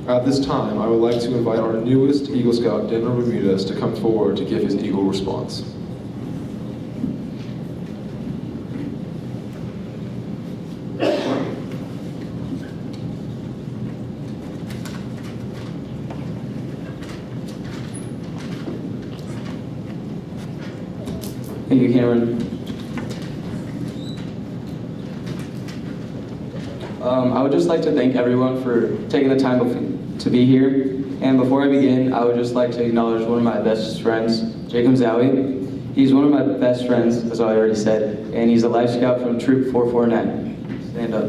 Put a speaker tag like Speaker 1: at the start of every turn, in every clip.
Speaker 1: At this time, I would like to invite our newest Eagle Scout, Bermudez, to come forward to give his Eagle response.
Speaker 2: Thank you, Cameron. I would just like to thank everyone for taking the time to be here. And before I begin, I would just like to acknowledge one of my best friends, Jacob Zowie. He's one of my best friends, as I already said, and he's a Life Scout from Troop 449. Stand up.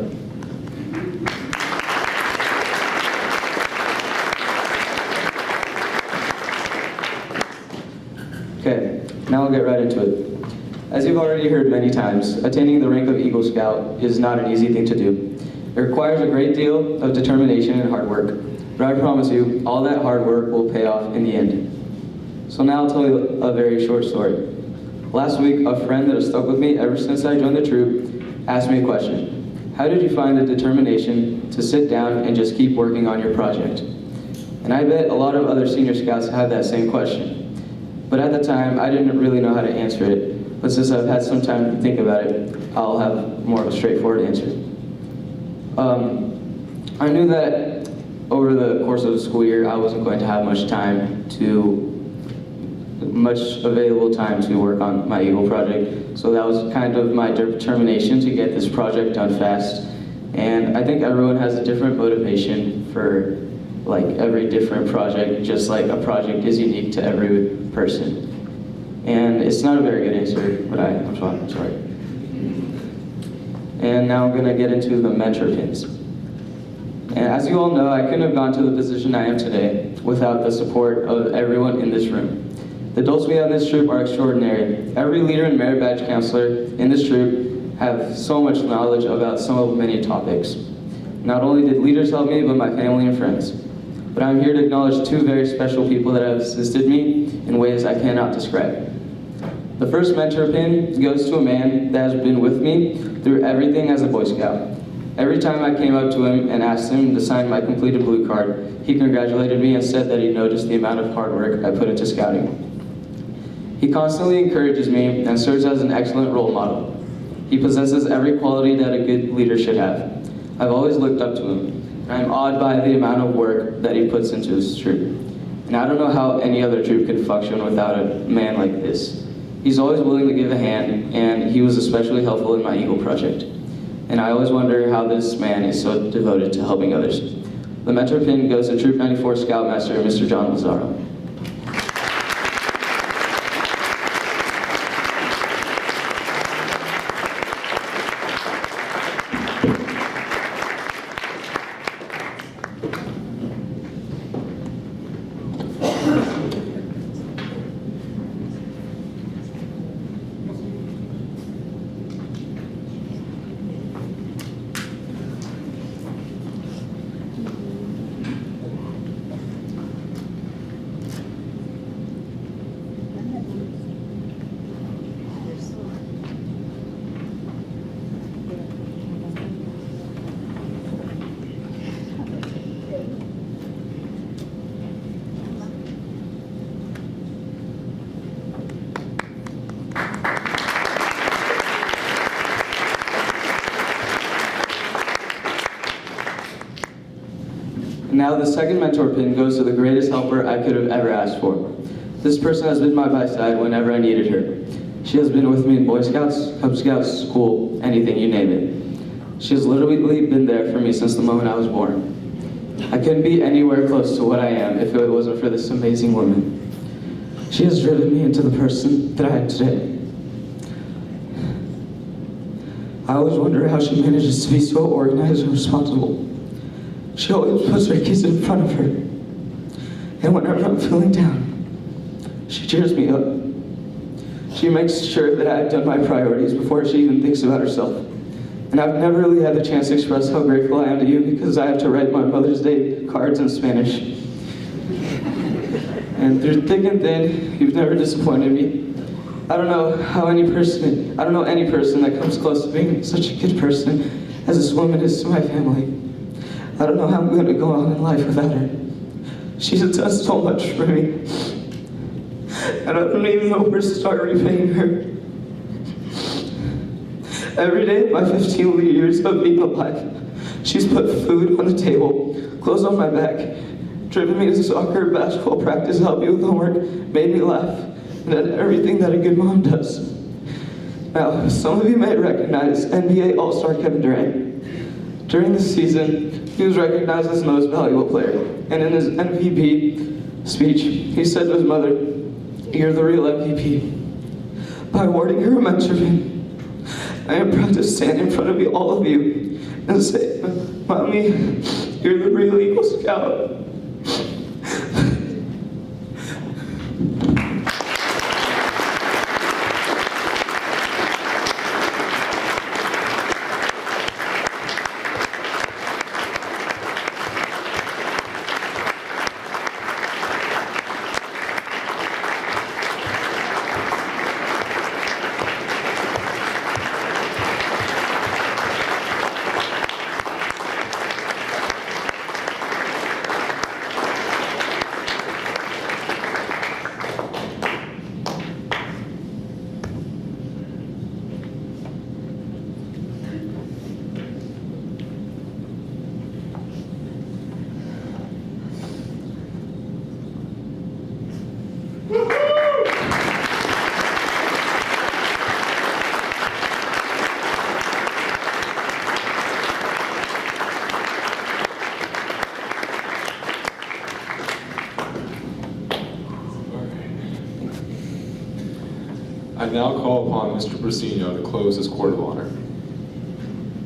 Speaker 2: Okay, now I'll get right into it. As you've already heard many times, attaining the rank of Eagle Scout is not an easy thing to do. It requires a great deal of determination and hard work, but I promise you, all that hard work will pay off in the end. So now I'll tell you a very short story. Last week, a friend that has stuck with me ever since I joined the troop asked me a question. How did you find the determination to sit down and just keep working on your project? And I bet a lot of other senior scouts have that same question. But at the time, I didn't really know how to answer it. But since I've had some time to think about it, I'll have more of a straightforward answer. I knew that over the course of the school year, I wasn't going to have much available time to work on my Eagle project. So that was kind of my determination to get this project done fast. And I think everyone has a different motivation for like every different project, just like a project is unique to every person. And it's not a very good answer, but I'm sorry. And now I'm going to get into the mentor pins. And as you all know, I couldn't have gone to the position I am today without the support of everyone in this room. The adults we have in this troop are extraordinary. Every leader and merit badge counselor in this troop have so much knowledge about so many topics. Not only did leaders help me, but my family and friends. But I'm here to acknowledge two very special people that have assisted me in ways I cannot describe. The first mentor pin goes to a man that has been with me through everything as a Boy Scout. Every time I came up to him and asked him to sign my completed blue card, he congratulated me and said that he noticed the amount of hard work I put into scouting. He constantly encourages me and serves as an excellent role model. He possesses every quality that a good leader should have. I've always looked up to him, and I'm awed by the amount of work that he puts into his troop. And I don't know how any other troop could function without a man like this. He's always willing to give a hand, and he was especially helpful in my Eagle project. And I always wonder how this man is so devoted to helping others. The mentor pin goes to Troop 94 Scoutmaster, Mr. John Lazaro. Now the second mentor pin goes to the greatest helper I could have ever asked for. This person has been by my side whenever I needed her. She has been with me in Boy Scouts, Cub Scouts, school, anything, you name it. She has literally been there for me since the moment I was born. I couldn't be anywhere close to what I am if it wasn't for this amazing woman. She has driven me into the person that I am today. I always wonder how she manages to be so organized and responsible. She always puts her kids in front of her. And whenever I'm feeling down, she cheers me up. She makes sure that I've done my priorities before she even thinks about herself. And I've never really had the chance to express how grateful I am to you because I have to write my Mother's Day cards in Spanish. And through thick and thin, you've never disappointed me. I don't know any person that comes close to being such a good person as this woman is to my family. I don't know how I'm going to go on in life without her. She's done so much for me. And I don't even know where to start repaying her. Every day of my 15 years of being alive, she's put food on the table, clothes on my back, driven me to soccer, basketball practice, helped me with homework, made me laugh, and done everything that a good mom does. Now, some of you might recognize NBA All-Star Kevin Durant. During the season, he was recognized as the most valuable player, and in his MVP speech, he said to his mother, "You're the real MVP." By awarding her a mentor pin, I am proud to stand in front of all of you and say, "Mommy, you're the real Eagle Scout."
Speaker 1: I now call upon Mr. Brasino to close this court of honor.